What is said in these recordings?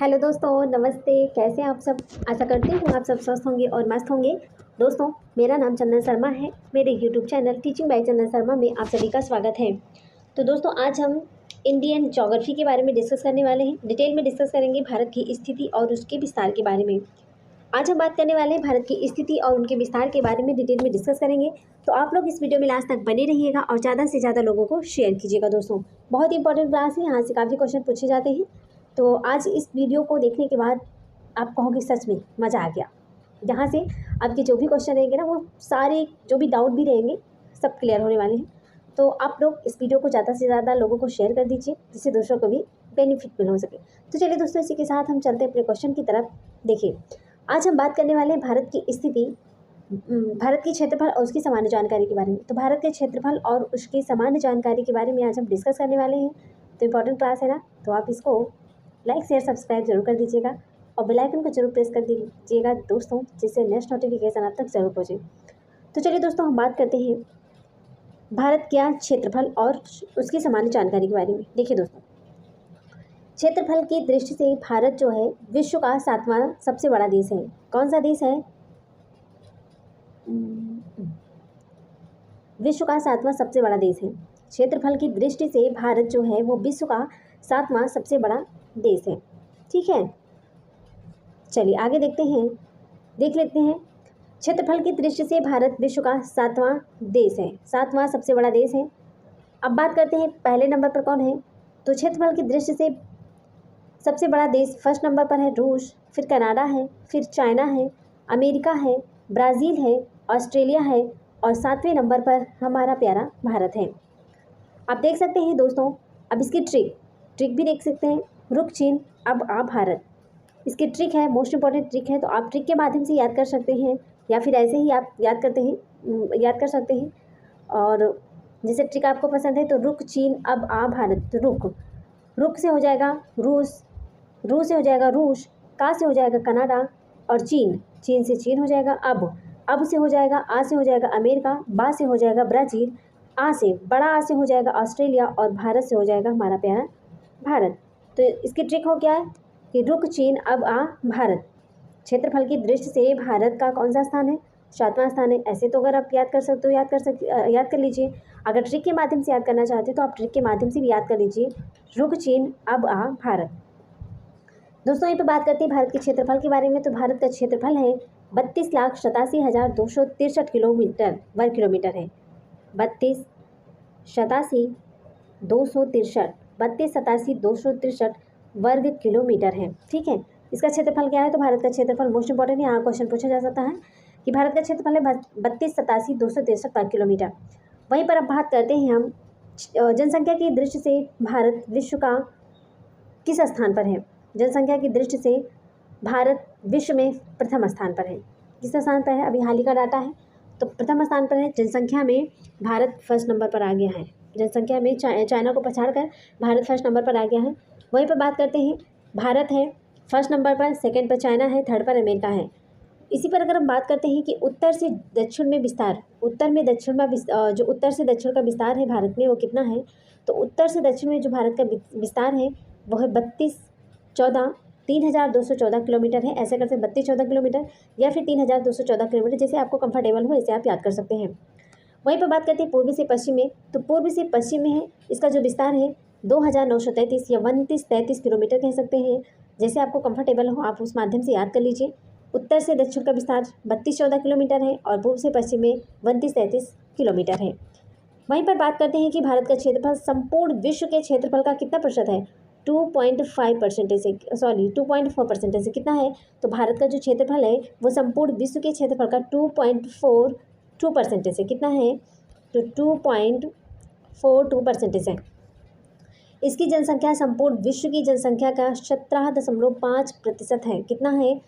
Hello दोस्तों, नमस्ते। कैसे हैं आप सब? आशा करती हूँ आप सब स्वस्थ होंगे और मस्त होंगे। दोस्तों, मेरा नाम चंदन शर्मा है। मेरे यूट्यूब चैनल टीचिंग बाय चंदन शर्मा में आप सभी का स्वागत है। तो दोस्तों, आज हम इंडियन ज्योग्राफी के बारे में डिस्कस करने वाले हैं। डिटेल में डिस्कस करेंगे भारत की स्थिति और उसके विस्तार के बारे में। आज हम बात करने वाले हैं भारत की स्थिति और उनके विस्तार के बारे में डिटेल में डिस्कस करेंगे। तो आप लोग इस वीडियो में लास्ट तक बने रहिएगा और ज़्यादा से ज़्यादा लोगों को शेयर कीजिएगा। दोस्तों, बहुत इंपॉर्टेंट क्लास है, यहाँ से काफ़ी क्वेश्चन पूछे जाते हैं। तो आज इस वीडियो को देखने के बाद आप कहोगे सच में मज़ा आ गया। यहाँ से आपके जो भी क्वेश्चन रहेंगे ना, वो सारे जो भी डाउट भी रहेंगे सब क्लियर होने वाले हैं। तो आप लोग इस वीडियो को ज़्यादा से ज़्यादा लोगों को शेयर कर दीजिए, जिससे दूसरों को भी बेनिफिट मिल हो सके। तो चलिए दोस्तों, इसी के साथ हम चलते हैं अपने क्वेश्चन की तरफ। देखिए, आज हम बात करने वाले हैं भारत की स्थिति, भारत की क्षेत्रफल और उसकी सामान्य जानकारी के बारे में। तो भारत के क्षेत्रफल और उसकी सामान्य जानकारी के बारे में आज हम डिस्कस करने वाले हैं। तो इंपॉर्टेंट क्लास है ना, तो आप इसको लाइक शेयर सब्सक्राइब जरूर कर दीजिएगा और बेल आइकन को जरूर प्रेस कर दीजिएगा दोस्तों, जिससे नेक्स्ट नोटिफिकेशन आप तक जरूर पहुँचे। तो चलिए दोस्तों, हम बात करते हैं भारत का क्षेत्रफल और उसकी सामान्य जानकारी के बारे में। देखिए दोस्तों, क्षेत्रफल की दृष्टि से भारत जो है विश्व का 7वां सबसे बड़ा देश है। कौन सा देश है? विश्व का 7वां सबसे बड़ा देश है। क्षेत्रफल की दृष्टि से भारत जो है वो विश्व का 7वां सबसे बड़ा देश है। ठीक है, चलिए आगे देखते हैं, देख लेते हैं। क्षेत्रफल की दृष्टि से भारत विश्व का 7वां देश है, 7वां सबसे बड़ा देश है। अब बात करते हैं पहले नंबर पर कौन है। तो क्षेत्रफल की दृष्टि से सबसे बड़ा देश फर्स्ट नंबर पर है रूस, फिर कनाडा है, फिर चाइना है, अमेरिका है, ब्राज़ील है, ऑस्ट्रेलिया है और 7वें नंबर पर हमारा प्यारा भारत है। आप देख सकते हैं दोस्तों, अब इसकी ट्रिक भी देख सकते हैं। रुक चीन अब आ भारत, इसकी ट्रिक है, मोस्ट इंपॉर्टेंट ट्रिक है। तो आप ट्रिक के माध्यम से याद कर सकते हैं या फिर ऐसे ही आप याद कर सकते हैं। और जैसे ट्रिक आपको पसंद है तो रुक चीन अब आ भारत। तो रुक से हो जाएगा रूस, रू से हो जाएगा रूस, का से हो जाएगा कनाडा और चीन से चीन हो जाएगा अब से हो जाएगा, आ से हो जाएगा अमेरिका, बा से हो जाएगा ब्राज़ील, बड़ा आ से हो जाएगा ऑस्ट्रेलिया और भारत से हो जाएगा हमारा प्यारा भारत। तो इसकी ट्रिक हो क्या है कि रुक चीन अब आ भारत। क्षेत्रफल की दृष्टि से भारत का कौन सा स्थान है? 7वां स्थान है। ऐसे तो अगर आप याद कर सकते हो याद कर लीजिए। अगर ट्रिक के माध्यम से याद करना चाहते हो तो आप ट्रिक के माध्यम से भी याद कर लीजिए, रुक चीन अब आ भारत। दोस्तों, यहाँ पे बात करते हैं भारत के क्षेत्रफल के बारे में। तो भारत का क्षेत्रफल है 32,87,263 किलोमीटर वर्ग किलोमीटर है। 32,87,263 वर्ग किलोमीटर है। ठीक है, इसका क्षेत्रफल क्या है? तो भारत का क्षेत्रफल मोस्ट इंपॉर्टेंट है, यहाँ क्वेश्चन पूछा जा सकता है कि भारत का क्षेत्रफल है 32,87,263 वर्ग किलोमीटर। वहीं पर अब बात करते हैं हम जनसंख्या की दृष्टि से भारत विश्व का किस स्थान पर है? जनसंख्या की दृष्टि से भारत विश्व में प्रथम स्थान पर है। किस स्थान पर है? अभी हाल ही का डाटा है, तो प्रथम स्थान पर है। जनसंख्या में भारत फर्स्ट नंबर पर आ गया है। जनसंख्या में चाइना को पछाड़कर भारत फर्स्ट नंबर पर आ गया है। वहीं पर बात करते हैं, भारत है फर्स्ट नंबर पर, सेकंड पर चाइना है, थर्ड पर अमेरिका है। इसी पर अगर हम बात करते हैं कि उत्तर से दक्षिण में विस्तार, जो उत्तर से दक्षिण का विस्तार है भारत में वो कितना है? तो उत्तर से दक्षिण में जो भारत का विस्तार है वो है 3,214 किलोमीटर है। ऐसे करते 3214 किलोमीटर या फिर 3,214 किलोमीटर, जैसे आपको कंफर्टेबल हो ऐसे आप याद कर सकते हैं। वहीं पर बात करते हैं पूर्वी से पश्चिम में। तो पूर्वी से पश्चिम में है, इसका जो विस्तार है 2,933 या 2933 किलोमीटर कह सकते हैं। जैसे आपको कंफर्टेबल हो आप उस माध्यम से याद कर लीजिए। उत्तर से दक्षिण का विस्तार 3214 किलोमीटर है और पूर्व से पश्चिम में 3233 किलोमीटर है। वहीं पर बात करते हैं कि भारत का क्षेत्रफल संपूर्ण विश्व के क्षेत्रफल का कितना प्रतिशत है? 2.4% से कितना है? तो भारत का जो क्षेत्रफल है वो संपूर्ण विश्व के क्षेत्रफल का 2.42% से कितना है? तो 2.42% है। इसकी जनसंख्या संपूर्ण विश्व की जनसंख्या का 17.5% है। कितना है?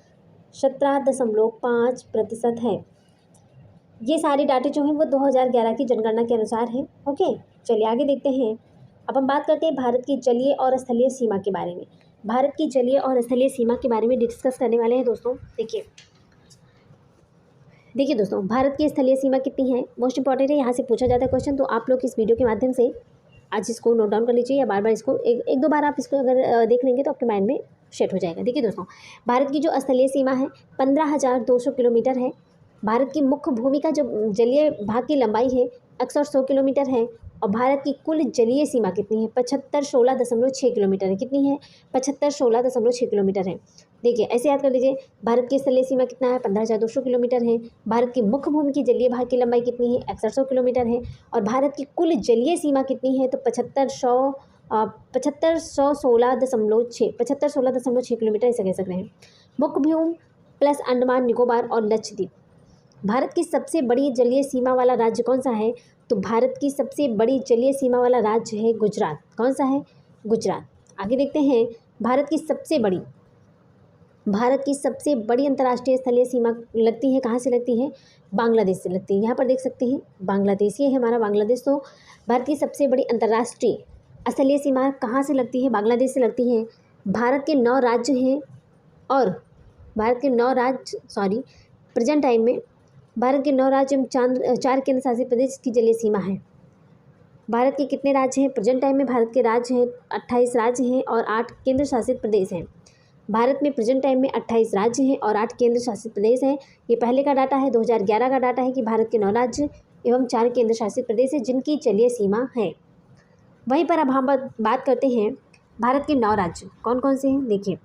17.5% है। ये सारे डाटे जो हैं वो 2011 की जनगणना के अनुसार है। ओके, चलिए आगे देखते हैं। अब हम बात करते हैं भारत की जलीय और स्थलीय सीमा के बारे में। भारत की जलीय और स्थलीय सीमा के बारे में डिस्कस करने वाले हैं दोस्तों। देखिए दोस्तों, भारत की स्थलीय सीमा कितनी है? मोस्ट इंपॉर्टेंट है, यहाँ से पूछा जाता है क्वेश्चन। तो आप लोग इस वीडियो के माध्यम से आज इसको नोट डाउन कर लीजिए या बार बार इसको एक दो बार आप इसको अगर देख लेंगे तो आपके माइंड में सेट हो जाएगा। देखिए दोस्तों, भारत की जो स्थलीय सीमा है 15,200 किलोमीटर है। भारत की मुख्य भूमि का जो जलीय भाग की लंबाई है 100 किलोमीटर है। और भारत की कुल जलीय सीमा कितनी है? 7516.6 किलोमीटर है। कितनी है? 7516.6 किलोमीटर है। देखिए ऐसे याद कर लीजिए, भारत की स्थलीय सीमा कितना है? 15,200 किलोमीटर है। भारत की मुख्य भूमि की जलीय भाग की लंबाई कितनी है? 100 किलोमीटर है। और भारत की कुल जलीय सीमा कितनी है? तो 7516.6 किलोमीटर ऐसा कह सकते हैं। मुख्य भूमि प्लस अंडमान निकोबार और लक्षद्वीप। भारत की सबसे बड़ी जलीय सीमा वाला राज्य कौन सा है? तो भारत की सबसे बड़ी जलीय सीमा वाला राज्य है गुजरात। कौन सा है? गुजरात। आगे देखते हैं, भारत की सबसे बड़ी अंतर्राष्ट्रीय स्थलीय सीमा लगती है, कहाँ से लगती है? बांग्लादेश से लगती है। यहाँ पर देख सकते हैं बांग्लादेश, ये है हमारा बांग्लादेश। तो भारत की सबसे बड़ी अंतर्राष्ट्रीय स्थलीय सीमा कहाँ से लगती है? बांग्लादेश से लगती है। भारत के 9 राज्य हैं और प्रेजेंट टाइम में भारत के 9 राज्य एवं 4 केंद्र शासित प्रदेश की जलीय सीमा है। भारत के कितने राज्य हैं? प्रेजेंट टाइम में भारत के राज्य हैं 28 राज्य हैं और 8 केंद्र शासित प्रदेश हैं। भारत में प्रेजेंट टाइम में 28 राज्य हैं और 8 केंद्र शासित प्रदेश हैं। ये पहले का डाटा है, 2011 का डाटा है कि भारत के 9 राज्य एवं 4 केंद्र शासित प्रदेश हैं जिनकी जलीय सीमा है। वहीं पर अब हम बात करते हैं भारत के 9 राज्य कौन कौन से हैं। देखिए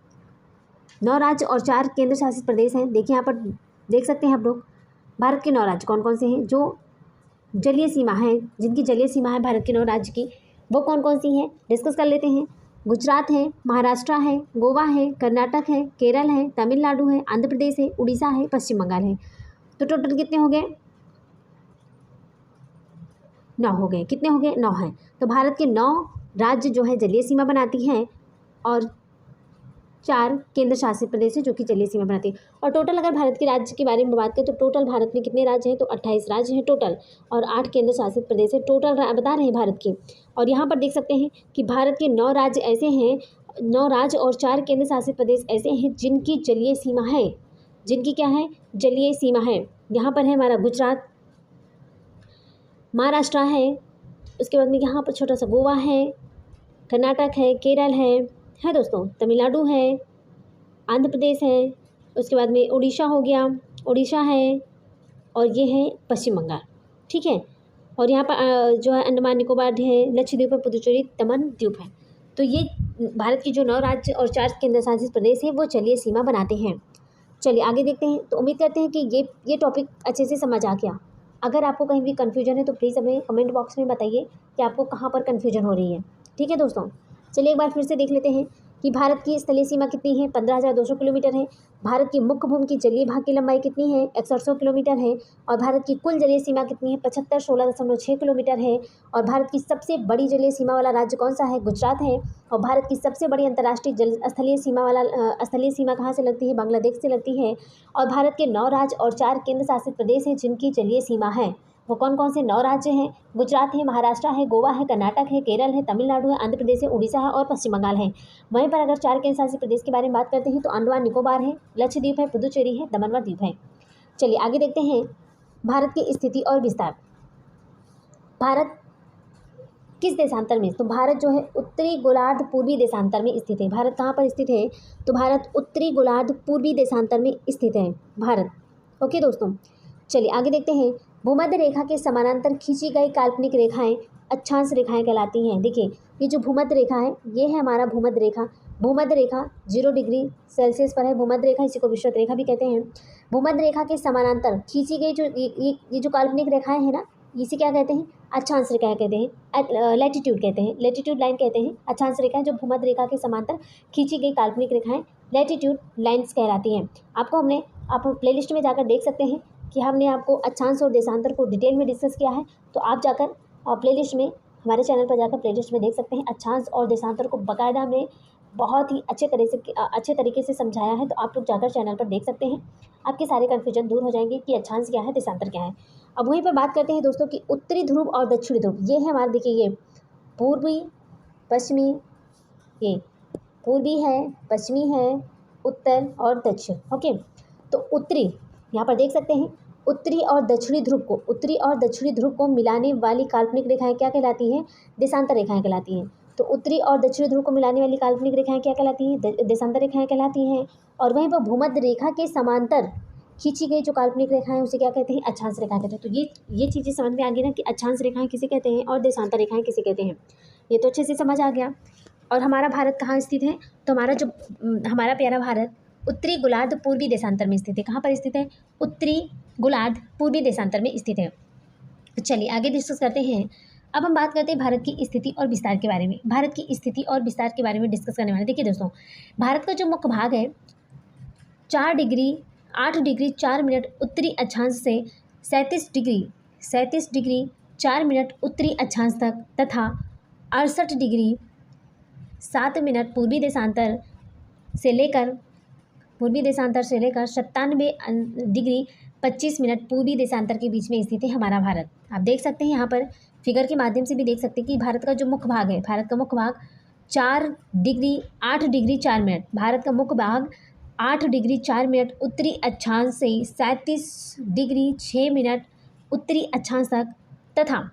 9 राज्य और 4 केंद्र शासित प्रदेश हैं। देखिए यहाँ पर देख सकते हैं आप लोग, भारत के 9 राज्य कौन कौन से हैं जो जलीय सीमा है, जिनकी जलीय सीमा है भारत के 9 राज्य की, वो कौन कौन सी हैं डिस्कस कर लेते हैं। गुजरात है, महाराष्ट्र है, गोवा है, कर्नाटक है, केरल है, तमिलनाडु है, आंध्र प्रदेश है, उड़ीसा है, पश्चिम बंगाल है। तो टोटल कितने हो गए? 9 हो गए। कितने हो गए? 9 हैं। तो भारत के 9 राज्य जो है जलीय सीमा बनाती हैं और 4 केंद्र शासित प्रदेश है जो कि जलीय सीमा बनाती है। और टोटल अगर भारत के राज्य के बारे में बात करें तो टोटल भारत में कितने राज्य हैं? तो 28 राज्य हैं टोटल और 8 केंद्र शासित प्रदेश है। टोटल बता रहे हैं भारत की। और यहाँ पर देख सकते हैं कि भारत के 9 राज्य ऐसे हैं, 9 राज्य और 4 केंद्र शासित प्रदेश ऐसे हैं जिनकी जलीय सीमा है। जिनकी क्या है? जलीय सीमा है। यहाँ पर है हमारा गुजरात, महाराष्ट्र है, उसके बाद में यहाँ पर छोटा सा गोवा है, कर्नाटक है, केरल है दोस्तों, तमिलनाडु है, आंध्र प्रदेश है, उसके बाद में उड़ीसा हो गया, उड़ीसा है और ये है पश्चिम बंगाल। ठीक है। और यहाँ पर जो है अंडमान निकोबार है, लक्षद्वीप है, पुदुचेरी, दमन द्वीप है। तो ये भारत की जो 9 राज्य और 4 केंद्र शासित प्रदेश हैं वो जलीय सीमा बनाते हैं। चलिए आगे देखते हैं। तो उम्मीद करते हैं कि ये टॉपिक अच्छे से समझ आ गया। अगर आपको कहीं भी कन्फ्यूजन है तो प्लीज़ हमें कमेंट बॉक्स में बताइए कि आपको कहाँ पर कन्फ्यूजन हो रही है। ठीक है दोस्तों, चलिए एक बार फिर से देख लेते हैं कि भारत की स्थलीय सीमा कितनी है? 15,200 किलोमीटर है। भारत की मुख्य भूमि की जलीय भाग की लंबाई कितनी है? 100 किलोमीटर है। और भारत की कुल जलीय सीमा कितनी है? 7516.6 किलोमीटर है। और भारत की सबसे बड़ी जलीय सीमा वाला राज्य कौन सा है? गुजरात है। और भारत की सबसे बड़ी अंतर्राष्ट्रीय स्थलीय सीमा कहाँ से लगती है? बांग्लादेश से लगती है। और भारत के 9 राज्य और 4 केंद्र शासित प्रदेश हैं जिनकी जलीय सीमा है। वो कौन कौन से 9 राज्य हैं? गुजरात है, महाराष्ट्र है, गोवा है, कर्नाटक है, केरल है, तमिलनाडु है, आंध्र प्रदेश है, उड़ीसा है और पश्चिम बंगाल है। वहीं पर अगर 4 केंद्र शासित प्रदेश के बारे में बात करते हैं तो अंडमान निकोबार है, लक्षद्वीप है, पुदुचेरी है, दमन व द्वीप है। चलिए आगे देखते हैं भारत की स्थिति और विस्तार। भारत किस देशांतर में? तो भारत जो है उत्तरी गोलार्ध पूर्वी देशांतर में स्थित है। भारत कहाँ पर स्थित है? तो भारत उत्तरी गोलार्ध पूर्वी देशांतर में स्थित है भारत। ओके दोस्तों, चलिए आगे देखते हैं। भूमध्य रेखा के समानांतर खींची गई काल्पनिक रेखाएं अक्षांश रेखाएं कहलाती हैं। देखिए ये जो भूमध्य रेखा है ये है हमारा भूमध्य रेखा। भूमध्य रेखा 0 डिग्री सेल्सियस पर है। भूमध्य रेखा, इसी को विषुवत रेखा भी कहते हैं। भूमध्य रेखा के समानांतर खींची गई जो ये जो काल्पनिक रेखाएं हैं ना, इसे क्या कहते हैं? अक्षांश रेखाएं कहते हैं, लैटिट्यूड कहते हैं, लैटिट्यूड लाइन कहते हैं। अक्षांश रेखाएं जो भूमध्य रेखा के समांतर खींची गई काल्पनिक रेखाएं लैटिट्यूड लाइन्स कहलाती हैं। आप प्लेलिस्ट में जाकर देख सकते हैं कि हमने आपको अक्षांश और देशांतर को डिटेल में डिस्कस किया है। तो आप जाकर प्लेलिस्ट में, हमारे चैनल पर जाकर प्लेलिस्ट में देख सकते हैं। अक्षांश और देशांतर को बाकायदा हमने बहुत ही अच्छे तरीके से समझाया है। तो आप लोग जाकर चैनल पर देख सकते हैं, आपके सारे कन्फ्यूजन दूर हो जाएंगे कि अक्षांश क्या है, देशांतर क्या है। अब वहीं पर बात करते हैं दोस्तों कि उत्तरी ध्रुव और दक्षिणी ध्रुव। ये है हमारे, देखिए ये पूर्वी पश्चिमी, ये पूर्वी है, पश्चिमी है, उत्तर और दक्षिण। ओके, तो उत्तरी यहाँ पर देख सकते हैं उत्तरी और दक्षिणी ध्रुव को मिलाने वाली काल्पनिक रेखाएं क्या कहलाती हैं? देशांतर रेखाएं कहलाती हैं। तो उत्तरी और दक्षिणी ध्रुव को मिलाने वाली काल्पनिक रेखाएं क्या कहलाती हैं? देशांतर रेखाएं कहलाती हैं। और वहीं पर भूमध्य रेखा के समांतर खींची गई जो काल्पनिक रेखाएं उसे क्या कहते हैं? अक्षांश रेखाएं कहते हैं। तो ये चीज़ें समझ में आ गई ना कि अक्षांश रेखाएं किसे कहते हैं और देशांतर रेखाएं किसे कहते हैं। ये तो अच्छे से समझ आ गया। और हमारा भारत कहाँ स्थित है? तो हमारा प्यारा भारत उत्तरी गोलार्ध पूर्वी देशांतर में स्थित है। कहाँ पर स्थित है? उत्तरी गोलार्ध पूर्वी देशांतर में स्थित है। चलिए आगे डिस्कस करते हैं। अब हम बात करते हैं भारत की स्थिति और विस्तार के बारे में। भारत की स्थिति और विस्तार के बारे में डिस्कस करने वाले। देखिए दोस्तों, भारत का जो मुख्य भाग है 8 डिग्री 4 मिनट उत्तरी अक्षांश से 37 डिग्री 4 मिनट उत्तरी अक्षांश तक तथा 68 डिग्री 7 मिनट पूर्वी देशांतर से लेकर 97 डिग्री 25 मिनट पूर्वी देशांतर के बीच में स्थित है हमारा भारत। आप देख सकते हैं यहाँ पर फिगर के माध्यम से भी देख सकते हैं कि भारत का जो मुख्य भाग है, भारत का मुख्य भाग 8 डिग्री 4 मिनट, भारत का मुख्य भाग 8 डिग्री 4 मिनट उत्तरी अक्षांश से 37 डिग्री 6 मिनट उत्तरी अक्षांश तक तथा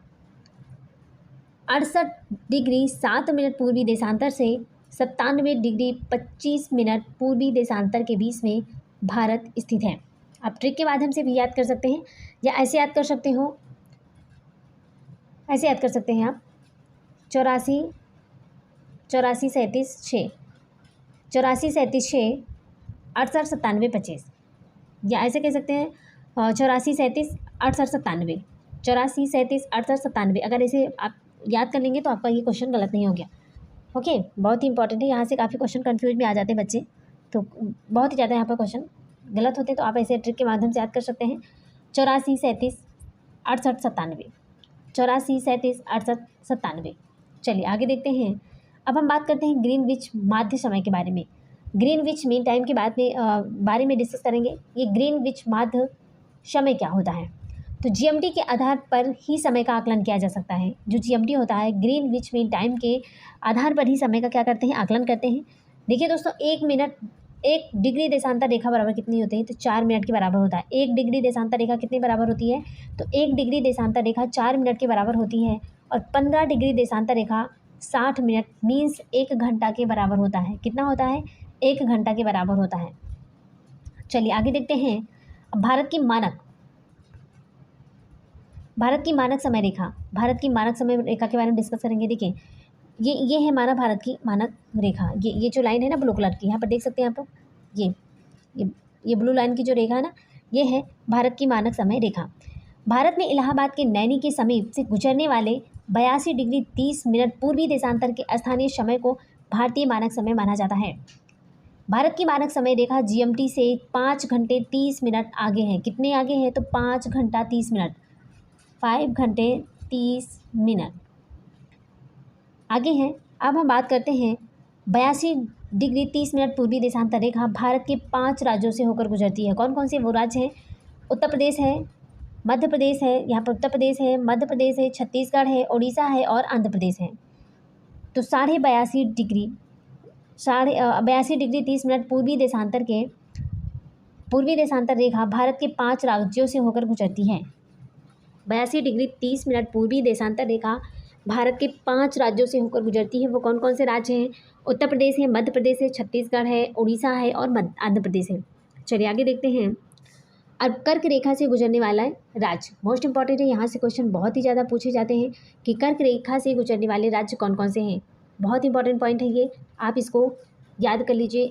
68 डिग्री 7 मिनट पूर्वी देशांतर से 97 डिग्री 25 मिनट पूर्वी देशांतर के बीच में भारत स्थित है। आप ट्रिक के माध्यम से भी याद कर सकते हैं या ऐसे याद कर सकते हैं आप 84 37 6 68 97 25 या ऐसे कह सकते हैं 84 37 68 97 अगर ऐसे आप याद कर लेंगे तो आपका ये क्वेश्चन गलत नहीं हो गया। ओके, बहुत ही इंपॉर्टेंट है। यहाँ से काफ़ी क्वेश्चन कंफ्यूज भी आ जाते हैं बच्चे, तो बहुत ही ज़्यादा यहाँ पर क्वेश्चन गलत होते हैं, तो आप ऐसे ट्रिक के माध्यम से याद कर सकते हैं 84 37 68 97। चलिए आगे देखते हैं। अब हम बात करते हैं ग्रीनविच माध्य समय के बारे में। ग्रीनविच मीन टाइम के बारे में डिस्कस करेंगे। ये ग्रीनविच माध्य समय क्या होता है? तो जीएमटी के आधार पर ही समय का आकलन किया जा सकता है। जो जीएमटी होता है, ग्रीनविच मीन टाइम के आधार पर ही समय का क्या करते हैं? आकलन करते हैं। देखिए दोस्तों, 1 डिग्री देशांतर रेखा बराबर कितनी होती है? तो 4 मिनट के बराबर होता है। 1 डिग्री देशांतर रेखा कितने बराबर होती है? तो 1 डिग्री देशांतर रेखा 4 मिनट के बराबर होती है। और 15 डिग्री देशांतर रेखा 60 मिनट मीन्स 1 घंटा के बराबर होता है। कितना होता है? 1 घंटा के बराबर होता है। चलिए आगे देखते हैं। अब भारत की मानक समय रेखा के बारे में डिस्कस करेंगे। देखिए ये है हमारा भारत की मानक रेखा। ये जो लाइन है ना ब्लू कलर की, यहाँ पर देख सकते हैं आप लोग, ये ब्लू लाइन की जो रेखा है ना, ये है भारत की मानक समय रेखा। भारत में इलाहाबाद के नैनी के समीप से गुजरने वाले 82 डिग्री 30 मिनट पूर्वी देशांतर के स्थानीय समय को भारतीय मानक समय माना जाता है। भारत की मानक समय रेखा जीएमटी से 5 घंटे 30 मिनट आगे है। कितने आगे है? तो 5 घंटा 30 मिनट, 5 घंटे 30 मिनट आगे है। अब हम बात करते हैं 82 डिग्री 30 मिनट पूर्वी देशांतर रेखा भारत के 5 राज्यों से होकर गुजरती है। कौन कौन से वो राज्य हैं? उत्तर प्रदेश है, मध्य प्रदेश है, यहाँ पर उत्तर प्रदेश है, मध्य प्रदेश है, छत्तीसगढ़ है, उड़ीसा है और आंध्र प्रदेश है। तो 82 डिग्री 30 मिनट पूर्वी देशांतर रेखा भारत के 5 राज्यों से होकर गुजरती है। 82 डिग्री 30 मिनट पूर्वी देशांतर रेखा भारत के 5 राज्यों से होकर गुजरती है। वो कौन कौन से राज्य हैं? उत्तर प्रदेश है, मध्य प्रदेश है, छत्तीसगढ़ है, उड़ीसा है और आंध्र प्रदेश है। चलिए आगे देखते हैं। अब कर्क रेखा से गुजरने वाला राज्य मोस्ट इंपॉर्टेंट है। यहाँ से क्वेश्चन बहुत ही ज़्यादा पूछे जाते हैं कि कर्क रेखा से गुजरने वाले राज्य कौन कौन से हैं। बहुत इंपॉर्टेंट पॉइंट है ये, आप इसको याद कर लीजिए।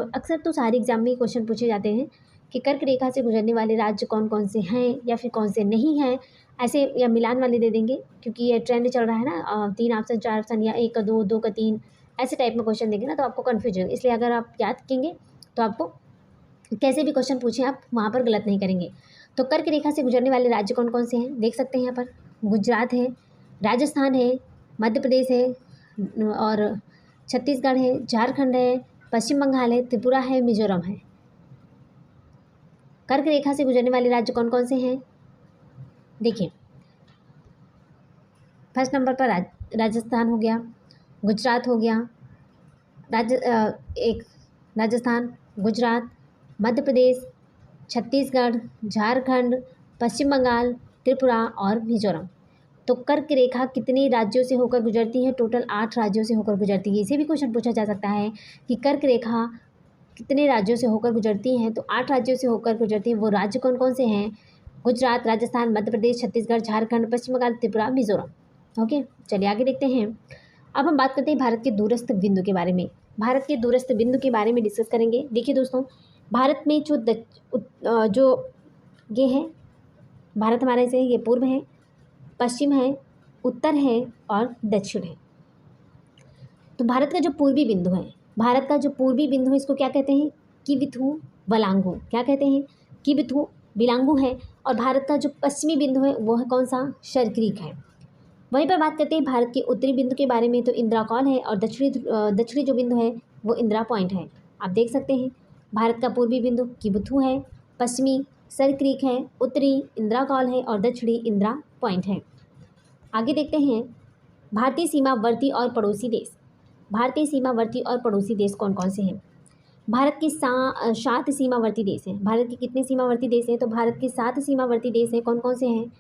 अक्सर तो सारे एग्जाम में क्वेश्चन पूछे जाते हैं कि कर्क रेखा से गुजरने वाले राज्य कौन कौन से हैं या फिर कौन से नहीं हैं, ऐसे या मिलान वाले दे देंगे, क्योंकि ये ट्रेंड चल रहा है ना, 3 ऑप्शन 4 ऑप्शन या 1 का 2, 2 का 3 ऐसे टाइप में क्वेश्चन देंगे ना, तो आपको कन्फ्यूजन होगा। इसलिए अगर आप याद करेंगे तो आपको कैसे भी क्वेश्चन पूछें आप वहाँ पर गलत नहीं करेंगे। तो कर्क रेखा से गुजरने वाले राज्य कौन कौन से हैं देख सकते हैं यहाँ पर। गुजरात है, राजस्थान है, मध्य प्रदेश है और छत्तीसगढ़ है, झारखंड है, पश्चिम बंगाल है, त्रिपुरा है, मिजोरम है। कर्क रेखा से गुजरने वाले राज्य कौन कौन से हैं देखिए। फर्स्ट नंबर पर राजस्थान हो गया, गुजरात हो गया, राजस्थान, गुजरात, मध्य प्रदेश, छत्तीसगढ़, झारखंड, पश्चिम बंगाल, त्रिपुरा और मिजोरम। तो कर्क रेखा कितने राज्यों से होकर गुजरती है? टोटल 8 राज्यों से होकर गुजरती है। इसे भी क्वेश्चन पूछा जा सकता है कि कर्क रेखा कितने राज्यों से होकर गुजरती हैं? तो 8 राज्यों से होकर गुजरती हैं। वो राज्य कौन कौन से हैं? गुजरात, राजस्थान, मध्य प्रदेश, छत्तीसगढ़, झारखंड, पश्चिम बंगाल, त्रिपुरा, मिजोरम। ओके, चलिए आगे देखते हैं। अब हम बात करते हैं भारत के दूरस्थ बिंदु के बारे में। भारत के दूरस्थ बिंदु के बारे में डिस्कस करेंगे। देखिए दोस्तों, भारत में जो ये है, भारत हमारे से ये पूर्व है, पश्चिम है, उत्तर है और दक्षिण है। तो भारत का जो पूर्वी बिंदु है, भारत का जो पूर्वी बिंदु है, इसको क्या कहते हैं? किबिथु वलांगू। क्या कहते हैं? किबिथु विलांगू है। और भारत का जो पश्चिमी बिंदु है वो है कौन सा? शरक्रीक है। वहीं पर बात करते हैं भारत के उत्तरी बिंदु के बारे में, तो इंदिरा कॉल है। और दक्षिणी जो बिंदु है वो इंदिरा पॉइंट है। आप देख सकते हैं भारत का पूर्वी बिंदु किबिथु है, पश्चिमी शरक्रीक है, उत्तरी इंदिरा कॉल है और दक्षिणी इंदिरा पॉइंट है। आगे देखते हैं भारतीय सीमावर्ती और पड़ोसी देश। भारतीय सीमावर्ती और पड़ोसी देश कौन कौन से हैं? भारत के 7 सीमावर्ती देश हैं। भारत के कितने सीमावर्ती देश हैं? तो भारत के 7 सीमावर्ती देश हैं। कौन कौन से हैं?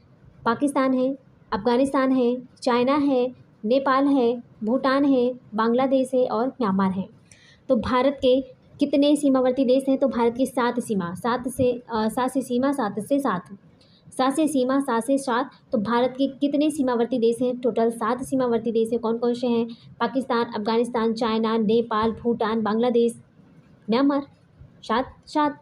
पाकिस्तान है, अफगानिस्तान है, चाइना है, नेपाल है, भूटान है, बांग्लादेश है और म्यांमार है। तो भारत के कितने सीमावर्ती देश हैं? तो भारत की 7 सीमा, 7 से 7। तो भारत के कितने सीमावर्ती देश हैं? टोटल 7 सीमावर्ती देश हैं। कौन कौन से हैं? Pakistan, Afghanistan, China, Nepal, Bhutan, Bangladesh, Myanmar. 7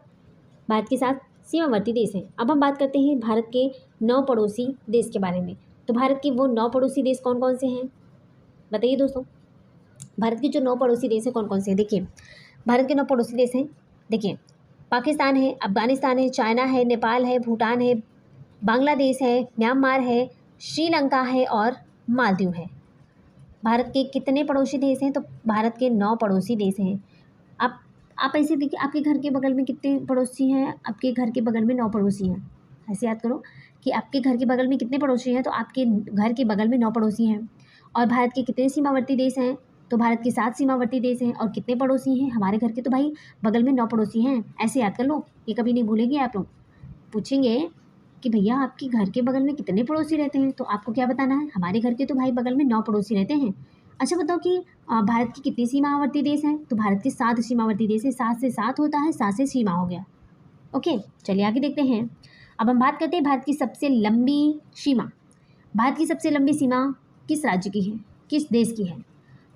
भारत के 7 सीमावर्ती देश हैं। अब हम बात करते हैं भारत के 9 पड़ोसी देश के बारे में। तो भारत के वो 9 पड़ोसी देश कौन कौन से हैं? बताइए दोस्तों, भारत के जो 9 पड़ोसी देश हैं कौन कौन से हैं? देखिए, भारत के 9 पड़ोसी देश हैं। देखिए, पाकिस्तान है, अफगानिस्तान है, चाइना है, नेपाल है, भूटान है, बांग्लादेश है, म्यांमार है, श्रीलंका है और मालदीव है। भारत के कितने पड़ोसी देश हैं? तो भारत के 9 पड़ोसी देश हैं। आप ऐसे देखिए, आपके घर के बगल में कितने पड़ोसी हैं? आपके घर के बगल में 9 पड़ोसी हैं। ऐसे याद करो कि आपके घर के बगल में कितने पड़ोसी हैं, तो आपके घर के बगल में 9 पड़ोसी हैं। और भारत के कितने सीमावर्ती देश हैं? तो भारत के 7 सीमावर्ती देश हैं। और कितने पड़ोसी हैं? हमारे घर के तो भाई बगल में 9 पड़ोसी हैं। ऐसे याद कर लो, ये कभी नहीं भूलेंगे आप लोग। पूछेंगे कि भैया आपके घर के बगल में कितने पड़ोसी रहते हैं, तो आपको क्या बताना है? हमारे घर के तो भाई बगल में 9 पड़ोसी रहते हैं। अच्छा बताओ कि भारत की कितनी सीमावर्ती देश हैं? तो भारत के 7 सीमावर्ती देश है। 7 से 7 होता है, 7 से सीमा हो गया। ओके, चलिए आगे देखते हैं। अब हम बात करते हैं भारत की सबसे लंबी सीमा। भारत की सबसे लंबी सीमा किस राज्य की है? किस देश की है?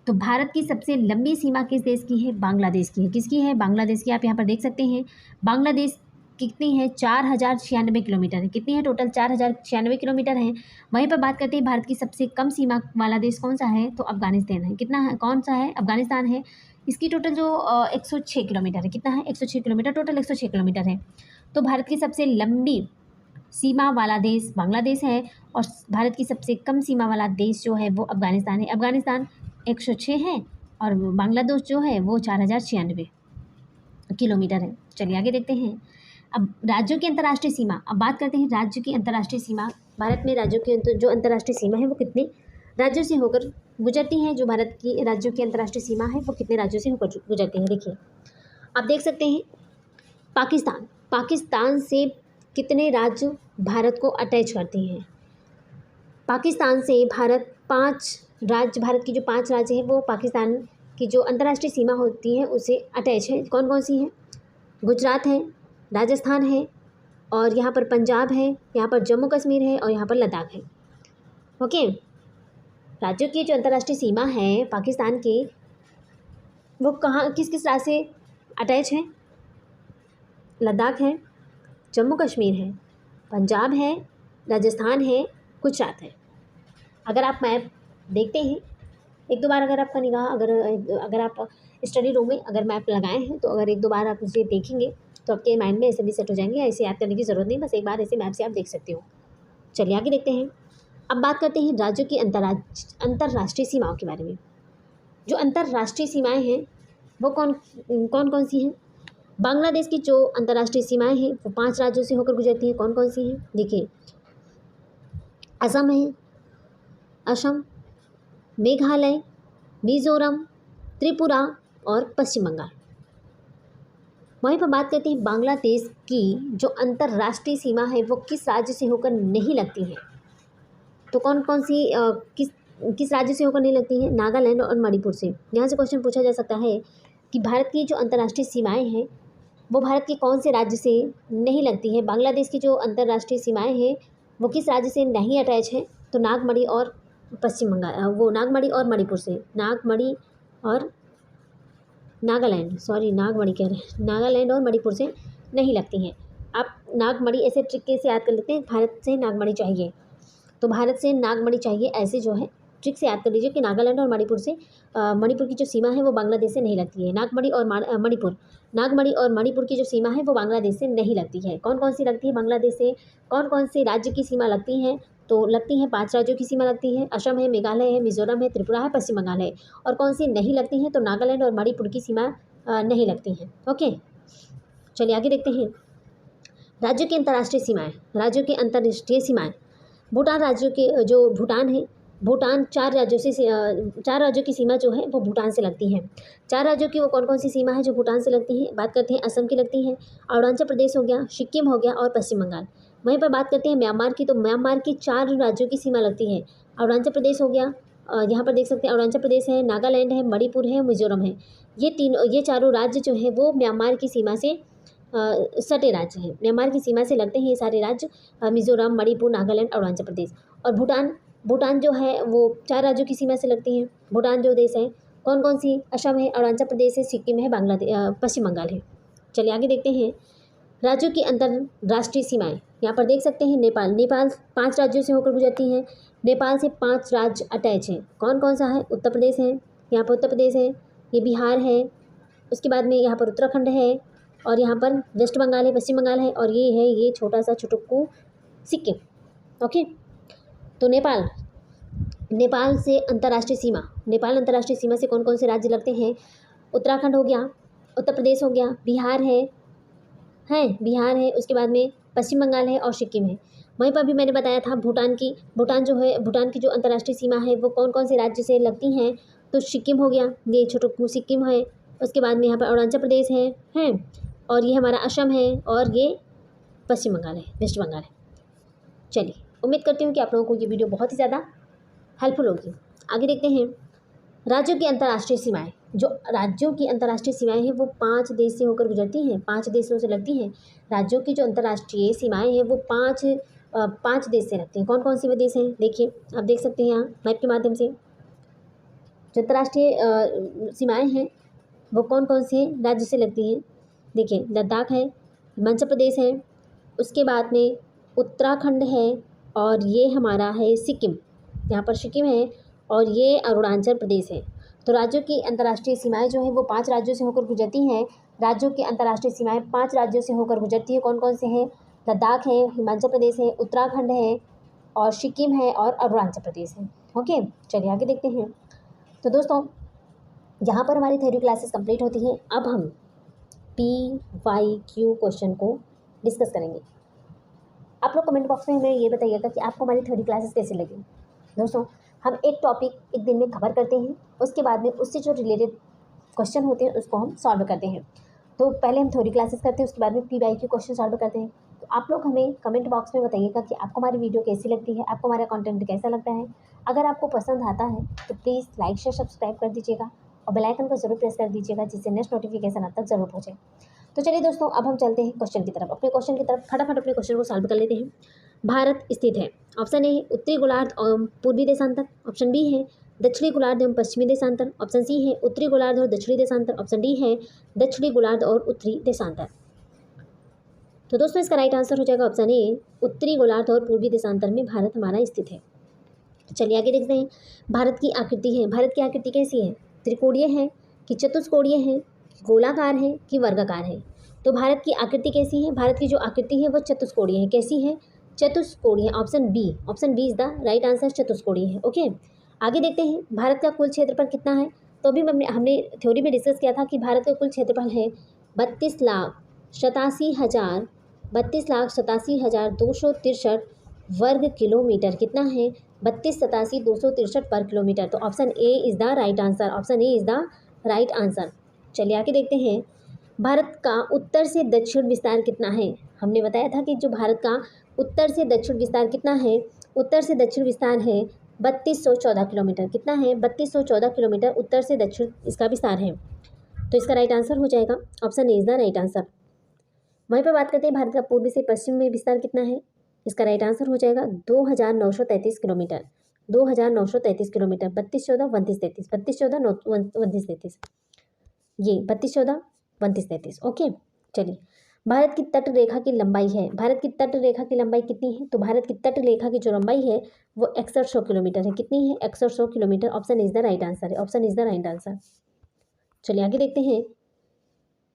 तो भारत की सबसे लंबी सीमा किस देश की है? बांग्लादेश की है। किसकी है? बांग्लादेश की। आप यहाँ पर देख सकते हैं बांग्लादेश कितनी है? 4096 किलोमीटर है। कितनी है? टोटल 4096 किलोमीटर है। वहीं पर बात करते हैं भारत की सबसे कम सीमा वाला देश कौन सा है? तो अफगानिस्तान है। कितना है? कौन सा है? अफगानिस्तान है। इसकी टोटल जो 106 किलोमीटर है। कितना है? 106 किलोमीटर। टोटल 106 किलोमीटर है। तो भारत की सबसे लंबी सीमा वाला देश बांग्लादेश है और भारत की सबसे कम सीमा वाला देश जो है वो अफगानिस्तान है। अफगानिस्तान 106 है और बांग्लादेश जो है वो 4096 किलोमीटर है। चलिए आगे देखते हैं। अब राज्यों की अंतर्राष्ट्रीय सीमा। अब बात करते हैं राज्य की अंतर्राष्ट्रीय सीमा। भारत में राज्यों की जो अंतर्राष्ट्रीय सीमा है वो कितने राज्यों से होकर गुजरती है? जो भारत की राज्यों की अंतर्राष्ट्रीय सीमा है वो कितने राज्यों से होकर गुजरती है? देखिए, आप देख सकते हैं पाकिस्तान से कितने राज्य भारत को अटैच करते हैं? पाकिस्तान से भारत 5 राज्य, भारत की जो 5 राज्य हैं वो पाकिस्तान की जो अंतर्राष्ट्रीय सीमा होती है उसे अटैच है। कौन कौन सी हैं? गुजरात है, राजस्थान है और यहाँ पर पंजाब है, यहाँ पर जम्मू कश्मीर है और यहाँ पर लद्दाख है। ओके, राज्यों की जो अंतर्राष्ट्रीय सीमा है पाकिस्तान की वो कहाँ किस किस राज्य से अटैच है? लद्दाख है, जम्मू कश्मीर है, पंजाब है, राजस्थान है, गुजरात है। अगर आप मैप देखते हैं एक दो बार, अगर आपका निगाह अगर आप स्टडी रूम में अगर मैप लगाए हैं तो अगर एक दो बार आप उसे देखेंगे तो आपके माइंड में ऐसे भी सेट हो जाएंगे। ऐसे याद करने की ज़रूरत नहीं, बस एक बार ऐसे मैप से आप देख सकते हो। चलिए आगे देखते हैं। अब बात करते हैं राज्यों की अंतर्राष्ट्रीय सीमाओं के बारे में। जो अंतर्राष्ट्रीय सीमाएं हैं वो कौन कौन सी हैं? बांग्लादेश की जो अंतर्राष्ट्रीय सीमाएं हैं वो 5 राज्यों से होकर गुजरती हैं। कौन कौन सी हैं? देखिए, असम है, असम, मेघालय, मिजोरम, त्रिपुरा और पश्चिम बंगाल। वहीं पर बात करते हैं बांग्लादेश की जो अंतर्राष्ट्रीय सीमा है वो किस राज्य से होकर नहीं लगती है। तो कौन कौन सी किस राज्य से होकर नहीं लगती है? नागालैंड और मणिपुर से। यहाँ से क्वेश्चन पूछा जा सकता है कि भारत की जो अंतर्राष्ट्रीय सीमाएं हैं वो भारत के कौन से राज्य से नहीं लगती है। बांग्लादेश की जो अंतर्राष्ट्रीय सीमाएं हैं वो किस राज्य से नहीं अटैच है? तो नागमणि और पश्चिम बंगाल, वो नागमणि और मणिपुर से, नागमणि और नागालैंड, सॉरी नागमणि कह रहे हैं, नागालैंड और मणिपुर से नहीं लगती हैं। आप नागमणि ऐसे ट्रिक से याद कर लेते हैं, भारत से नागमणि चाहिए, तो भारत से नागमणि चाहिए, ऐसे जो है ट्रिक से याद कर लीजिए कि नागालैंड और मणिपुर से मणिपुर की जो सीमा है वो बांग्लादेश से नहीं लगती है। नागमणि और मणिपुर, नागमणि और मणिपुर की जो सीमा है वो बांग्लादेश से नहीं लगती है। कौन कौन सी लगती है बांग्लादेश से? कौन कौन से राज्य की सीमा लगती हैं? तो लगती हैं 5 राज्यों की सीमा लगती है, असम है, मेघालय है, मिजोरम है, त्रिपुरा है, पश्चिम बंगाल है। और कौन सी नहीं लगती हैं? तो नागालैंड और मणिपुर की सीमा नहीं लगती हैं। ओके, चलिए आगे देखते हैं राज्यों की अंतर्राष्ट्रीय सीमाएं। राज्यों की अंतर्राष्ट्रीय सीमाएं, भूटान राज्यों के जो भूटान है, भूटान 4 राज्यों से 4 राज्यों की सीमा जो है वो भूटान से लगती है। 4 राज्यों की वो कौन कौन सी सीमा है जो भूटान से लगती है? बात करते हैं असम की लगती है, अरुणाचल प्रदेश हो गया, सिक्किम हो गया और पश्चिम बंगाल। वहीं पर बात करते हैं म्यांमार की, तो म्यांमार की 4 राज्यों की सीमा लगती है। अरुणाचल प्रदेश हो गया, यहाँ पर देख सकते हैं अरुणाचल प्रदेश है, नागालैंड है, मणिपुर है, मिजोरम है। ये चारों राज्य जो हैं वो म्यांमार की सीमा से सटे राज्य हैं, म्यांमार की सीमा से लगते हैं ये सारे राज्य, मिजोरम, मणिपुर, नागालैंड, अरुणाचल प्रदेश। और भूटान जो है वो 4 राज्यों की सीमा से लगती हैं। भूटान जो देश है कौन कौन सी? असम है, अरुणाचल प्रदेश है, सिक्किम है, पश्चिम बंगाल है। चलिए आगे देखते हैं राज्यों की अंतर्राष्ट्रीय सीमाएं। यहाँ पर देख सकते हैं नेपाल 5 राज्यों से होकर गुजरती है। नेपाल से 5 राज्य अटैच हैं। कौन कौन सा है? उत्तर प्रदेश है, यहाँ पर उत्तर प्रदेश है, ये बिहार है, उसके बाद में यहाँ पर उत्तराखंड है, और यहाँ पर वेस्ट बंगाल है, पश्चिम बंगाल है, और ये है ये छोटा सा छुटुक्कू सिक्किम। ओके, तो नेपाल से अंतर्राष्ट्रीय सीमा, नेपाल अंतर्राष्ट्रीय सीमा से कौन कौन से राज्य लगते हैं? उत्तराखंड हो गया, उत्तर प्रदेश हो गया, बिहार है, उसके बाद में पश्चिम बंगाल है और सिक्किम है। वहीं पर भी मैंने बताया था भूटान की जो अंतर्राष्ट्रीय सीमा है वो कौन कौन से राज्य से लगती हैं? तो सिक्किम हो गया, ये छोटुक्कू सिक्किम है, उसके बाद में यहाँ पर अरुणाचल प्रदेश है, और ये हमारा असम है, और ये पश्चिम बंगाल है, वेस्ट बंगाल है। चलिए, उम्मीद करती हूँ कि आप लोगों को ये वीडियो बहुत ही ज़्यादा हेल्पफुल होगी। आगे देखते हैं राज्यों की अंतर्राष्ट्रीय सीमाएं। जो राज्यों की अंतर्राष्ट्रीय सीमाएं हैं वो 5 देश से होकर गुजरती हैं, 5 देशों से लगती हैं। राज्यों की जो अंतर्राष्ट्रीय सीमाएं हैं वो 5 देश से लगती हैं। कौन कौन से वे देश हैं? देखिए, आप देख सकते हैं यहाँ मैप के माध्यम से जो अंतर्राष्ट्रीय सीमाएँ हैं वो कौन कौन से राज्य से लगती हैं। देखिए, लद्दाख है, हिमाचल प्रदेश है, उसके बाद में उत्तराखंड है, और ये हमारा है सिक्किम, यहाँ पर सिक्किम है, और ये अरुणाचल प्रदेश है। तो राज्यों की अंतर्राष्ट्रीय सीमाएं जो हैं वो 5 राज्यों से होकर गुजरती हैं। राज्यों की अंतर्राष्ट्रीय सीमाएं 5 राज्यों से होकर गुजरती है। कौन कौन से हैं? लद्दाख है, हिमाचल प्रदेश है, उत्तराखंड है, और सिक्किम है, और अरुणाचल प्रदेश है। ओके, चलिए आगे देखते हैं। तो दोस्तों, यहाँ पर हमारी थ्योरी क्लासेस कंप्लीट होती हैं। अब हम PYQ क्वेश्चन को डिस्कस करेंगे। आप लोग कमेंट बॉक्स में हमें ये बताइएगा कि आपको हमारी थ्योरी क्लासेस कैसी लगी। दोस्तों, हम एक टॉपिक एक दिन में कवर करते हैं, उसके बाद में उससे जो रिलेटेड क्वेश्चन होते हैं उसको हम सॉल्व करते हैं। तो पहले हम थ्योरी क्लासेस करते हैं, उसके बाद में PYQ क्वेश्चन सॉल्व करते हैं। तो आप लोग हमें कमेंट बॉक्स में बताइएगा कि आपको हमारी वीडियो कैसी लगती है, आपको हमारा कंटेंट कैसा लगता है। अगर आपको पसंद आता है तो प्लीज़ लाइक शेयर सब्सक्राइब कर दीजिएगा, और बेल आइकन को जरूर प्रेस कर दीजिएगा, जिससे नेक्स्ट नोटिफिकेशन आप तक जरूर पहुँचे। तो चलिए दोस्तों, अब हम चलते हैं क्वेश्चन की तरफ। अपने क्वेश्चन की तरफ फटाफट अपने क्वेश्चन को सॉल्व कर लेते हैं। भारत स्थित है, ऑप्शन ए है उत्तरी गोलार्ध एवं पूर्वी देशांतर, ऑप्शन बी है दक्षिणी गोलार्ध एवं पश्चिमी देशांतर, ऑप्शन सी है उत्तरी गोलार्ध और दक्षिणी देशांतर, ऑप्शन डी है दक्षिणी गोलार्ध और उत्तरी देशांतर। तो दोस्तों, इसका राइट आंसर हो जाएगा ऑप्शन ए, उत्तरी गोलार्ध और पूर्वी देशांतर में भारत हमारा स्थित है। तो चलिए आगे देखते हैं। भारत की आकृति है, भारत की आकृति कैसी है? त्रिकोणीय है कि चतुष्कोणीय है, गोलाकार है कि वर्गाकार है? तो भारत की आकृति कैसी है? भारत की जो आकृति है वो चतुष्कोणीय है। कैसी है? चतुष्कोणीय। Option B is the right answer, चतुष्कोणीय है। ओके, आगे देखते हैं। भारत का कुल क्षेत्रफल कितना है? तो अभी हमने थ्योरी में डिस्कस किया था कि भारत का कुल क्षेत्रफल है 32,87,263 वर्ग किलोमीटर। कितना है? 32,87,263 पर किलोमीटर। तो option A is the right answer, option A is the right answer. चलिए आगे देखते हैं। भारत का उत्तर से दक्षिण विस्तार कितना है? हमने बताया था कि जो भारत का उत्तर से दक्षिण विस्तार कितना है, उत्तर से दक्षिण विस्तार है 3214 किलोमीटर। कितना है? 3214 किलोमीटर उत्तर से दक्षिण इसका विस्तार है। तो इसका राइट आंसर हो जाएगा option A is the right answer. वहीं पर बात करते हैं भारत का पूर्व से पश्चिम में विस्तार कितना है। इसका राइट आंसर हो जाएगा 2933 किलोमीटर। 2933 किलोमीटर। 3214 2933, 3214 2933, ये 3214 2933। ओके, चलिए। भारत की तट रेखा की लंबाई है, भारत की तट रेखा की लंबाई कितनी है? तो भारत की तट रेखा की जो लंबाई है वो 6100 किलोमीटर है। कितनी है? 6100 kilometre. Option is the right answer है, option is the right answer. चलिए आगे देखते हैं।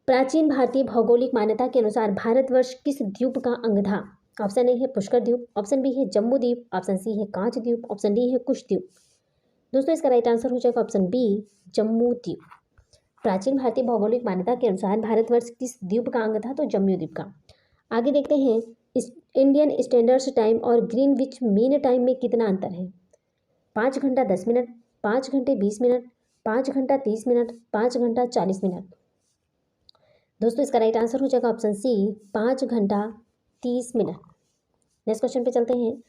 प्राचीन भारतीय भौगोलिक मान्यता के अनुसार भारतवर्ष किस द्वीप का अंग था? ऑप्शन ए है पुष्कर द्वीप, ऑप्शन बी है जम्बू द्वीप, ऑप्शन सी है कांच द्वीप, ऑप्शन डी है कुश द्वीप। दोस्तों इसका राइट आंसर हो जाएगा ऑप्शन बी जम्मू द्वीप। प्राचीन भारतीय भौगोलिक मान्यता के अनुसार भारतवर्ष किस द्वीप का अंग था? तो जम्मू द्वीप का। आगे देखते हैं। इंडियन स्टैंडर्ड टाइम और ग्रीनविच मीन टाइम में कितना अंतर है? 5 घंटा 10 मिनट, 5 घंटे 20 मिनट, 5 घंटा 30 मिनट, 5 घंटा 40 मिनट। दोस्तों इसका राइट आंसर हो जाएगा ऑप्शन सी 5 घंटा 30 मिनट। नेक्स्ट क्वेश्चन पे चलते हैं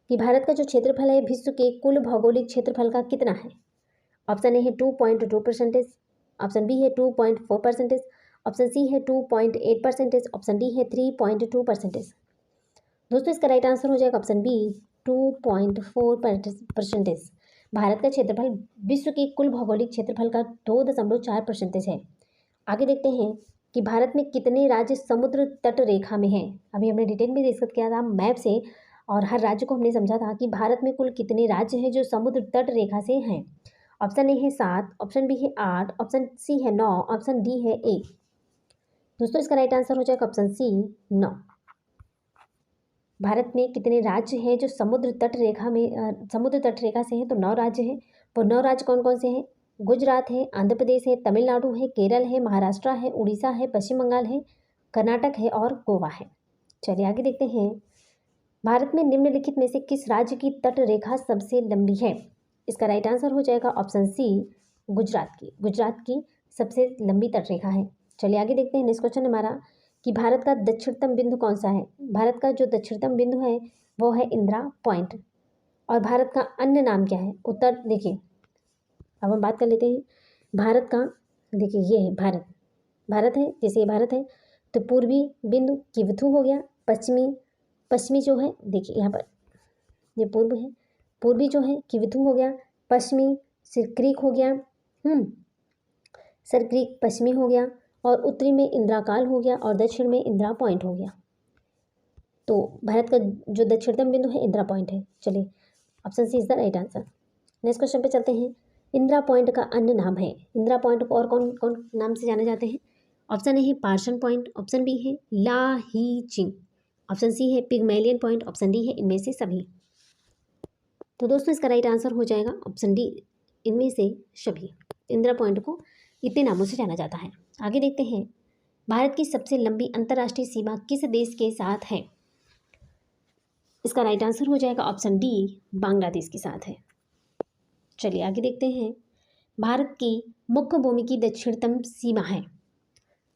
कि भारत का जो क्षेत्रफल है विश्व के कुल भौगोलिक क्षेत्रफल का कितना है? ऑप्शन ए है 2.2%, ऑप्शन बी है 2.4%, ऑप्शन सी है 2.8%, ऑप्शन डी है 3.2%। दोस्तों इसका राइट आंसर हो जाएगा ऑप्शन बी 2.4%। भारत का क्षेत्रफल विश्व के कुल भौगोलिक क्षेत्रफल का 2.4% है। आगे देखते हैं कि भारत में कितने राज्य समुद्र तट रेखा में हैं। अभी हमने डिटेल में डिस्कस किया था मैप से, और हर राज्य को हमने समझा था कि भारत में कुल कितने राज्य हैं जो समुद्र तट रेखा से हैं। ऑप्शन ए है 7, ऑप्शन बी है 8, ऑप्शन सी है 9, ऑप्शन डी है 1। दोस्तों इसका राइट आंसर हो जाएगा ऑप्शन सी 9। भारत में कितने राज्य हैं जो समुद्र तट रेखा से हैं? तो 9 राज्य हैं। वो 9 राज्य कौन कौन से हैं? गुजरात है, आंध्र प्रदेश है, तमिलनाडु है, केरल है, महाराष्ट्र है, उड़ीसा है, पश्चिम बंगाल है, कर्नाटक है और गोवा है। चलिए आगे देखते हैं। भारत में निम्नलिखित में से किस राज्य की तट रेखा सबसे लंबी है? इसका राइट आंसर हो जाएगा ऑप्शन सी गुजरात की। गुजरात की सबसे लंबी तट रेखा है। चलिए आगे देखते हैं। नेक्स्ट क्वेश्चन हमारा कि भारत का दक्षिणतम बिंदु कौन सा है? भारत का जो दक्षिणतम बिंदु है वो है इंदिरा पॉइंट। और भारत का अन्य नाम क्या है? उत्तर देखिए, अब हम बात कर लेते हैं भारत का। देखिए ये है भारत, भारत है, जैसे ये भारत है तो पूर्वी बिंदु किवथु हो गया, पश्चिमी जो है देखिए यहाँ पर ये पूर्व है, पूर्वी जो है किवथु हो गया, पश्चिमी सिरक्रीक हो गया, सरक्रीक पश्चिमी हो गया, और उत्तरी में इंदिराकाल हो गया, और दक्षिण में इंदिरा पॉइंट हो गया। तो भारत का जो दक्षिणतम बिंदु है इंदिरा पॉइंट है। चलिए option C is the right answer. Next question पे चलते हैं। इंदिरा पॉइंट का अन्य नाम है। इंदिरा पॉइंट को और कौन कौन नाम से जाने जाते हैं? ऑप्शन ए है पार्सन पॉइंट, ऑप्शन बी है लाहीचिंग, ऑप्शन सी है पिग्मेलियन पॉइंट, ऑप्शन डी है इनमें से सभी। तो दोस्तों इसका राइट आंसर हो जाएगा ऑप्शन डी इनमें से सभी। इंदिरा पॉइंट को इतने नामों से जाना जाता है। आगे देखते हैं। भारत की सबसे लंबी अंतर्राष्ट्रीय सीमा किस देश के साथ है? इसका राइट आंसर हो जाएगा ऑप्शन डी बांग्लादेश के साथ है। चलिए आगे देखते हैं। भारत की मुख्य भूमि की दक्षिणतम सीमा है।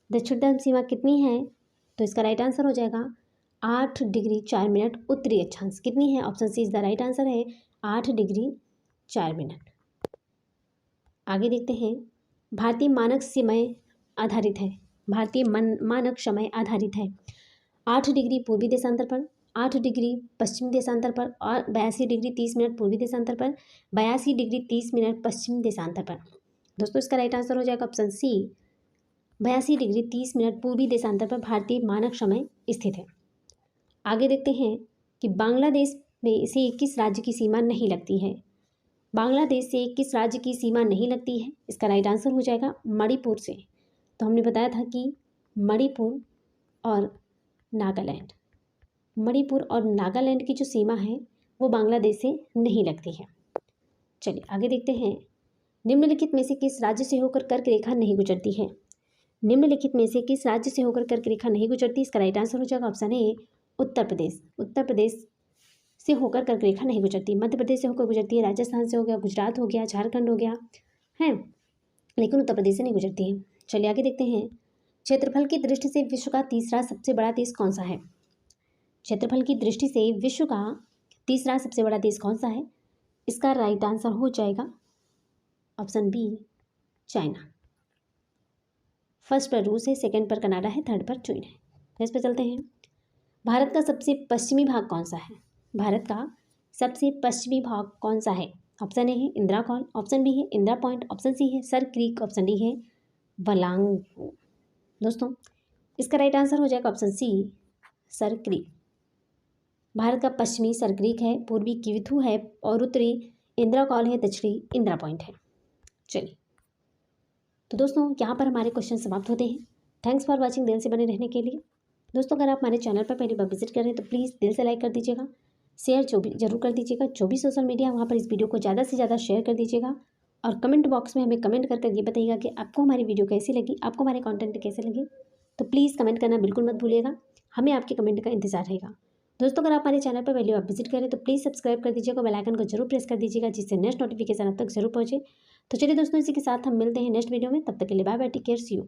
दक्षिणतम सीमा कितनी है? तो इसका राइट आंसर हो जाएगा 8 डिग्री 4 मिनट उत्तरी अक्षांश। कितनी है? Option C is the right answer है 8 डिग्री 4 मिनट। आगे देखते हैं। भारतीय मानक समय आधारित है। भारतीय मानक समय आधारित है 8 डिग्री पूर्वी देशांतर पर, 8 डिग्री पश्चिमी देशांतर पर, और 82 डिग्री 30 मिनट पूर्वी देशांतर पर, 82 डिग्री 30 मिनट पश्चिमी देशांतर पर। दोस्तों इसका राइट आंसर हो जाएगा ऑप्शन सी 82 डिग्री 30 मिनट पूर्वी देशांतर पर भारतीय मानक समय स्थित है। आगे देखते हैं कि बांग्लादेश में से किस राज्य की सीमा नहीं लगती है? बांग्लादेश से किस राज्य की सीमा नहीं लगती है? इसका राइट आंसर हो जाएगा मणिपुर से। तो हमने बताया था कि मणिपुर और नागालैंड, मणिपुर और नागालैंड की जो सीमा है वो बांग्लादेश से नहीं लगती है। चलिए आगे देखते हैं। निम्नलिखित में से किस राज्य से होकर कर्क रेखा नहीं गुजरती है? निम्नलिखित में से किस राज्य से होकर कर्क रेखा नहीं गुजरती? इसका राइट आंसर हो जाएगा ऑप्शन ए उत्तर प्रदेश। उत्तर प्रदेश से होकर कर्क रेखा नहीं गुजरती। मध्य प्रदेश से होकर गुजरती है, राजस्थान से हो गया, गुजरात हो गया, झारखंड हो गया है, लेकिन उत्तर प्रदेश से नहीं गुजरती है। चलिए आगे देखते हैं। क्षेत्रफल की दृष्टि से विश्व का तीसरा सबसे बड़ा देश कौन सा है? क्षेत्रफल की दृष्टि से विश्व का तीसरा सबसे बड़ा देश कौन सा है? इसका राइट आंसर हो जाएगा ऑप्शन बी, चाइना। फर्स्ट पर रूस है, सेकंड पर कनाडा है, थर्ड पर चीन है। इस पर चलते हैं। भारत का सबसे पश्चिमी भाग कौन सा है? भारत का सबसे पश्चिमी भाग कौन सा है? ऑप्शन ए है इंदिरा कॉल, ऑप्शन बी है इंदिरा पॉइंट, ऑप्शन सी है सर क्रीक, ऑप्शन डी है बलांग। दोस्तों इसका राइट आंसर हो जाएगा ऑप्शन सी, सर क्रीक। भारत का पश्चिमी सर क्रीक है, पूर्वी किविथू है और उत्तरी इंदिरा कॉल है, दक्षिणी इंदिरा पॉइंट है। चलिए तो दोस्तों यहाँ पर हमारे क्वेश्चन समाप्त होते हैं। Thanks for watching. दिल से बने रहने के लिए। दोस्तों अगर आप हमारे चैनल पर पहली बार विजिट कर रहे हैं तो प्लीज़ दिल से लाइक कर दीजिएगा, शेयर जरूर कर दीजिएगा। जो भी सोशल मीडिया वहाँ पर इस वीडियो को ज़्यादा से ज़्यादा शेयर कर दीजिएगा और कमेंट बॉक्स में हमें कमेंट कर ये बताइएगा कि आपको हमारी वीडियो कैसी लगी, आपको हमारे कंटेंट कैसे लगे। तो प्लीज़ कमेंट करना बिल्कुल मत भूलिएगा, हमें आपके कमेंट का इंतजार रहेगा। दोस्तों अगर आप हमारे चैनल पर पहली बार विजिट करें तो प्लीज़ सब्सक्राइब कर दीजिएगा, बेल आइकन को जरूर प्रेस कर दीजिएगा जिससे नेक्स्ट नोटिफिकेशन आप तक जरूर पहुँचे। तो चलिए दोस्तों इसी के साथ हम मिलते हैं नेक्स्ट वीडियो में। तब तक के लिए bye bye, take care, see you.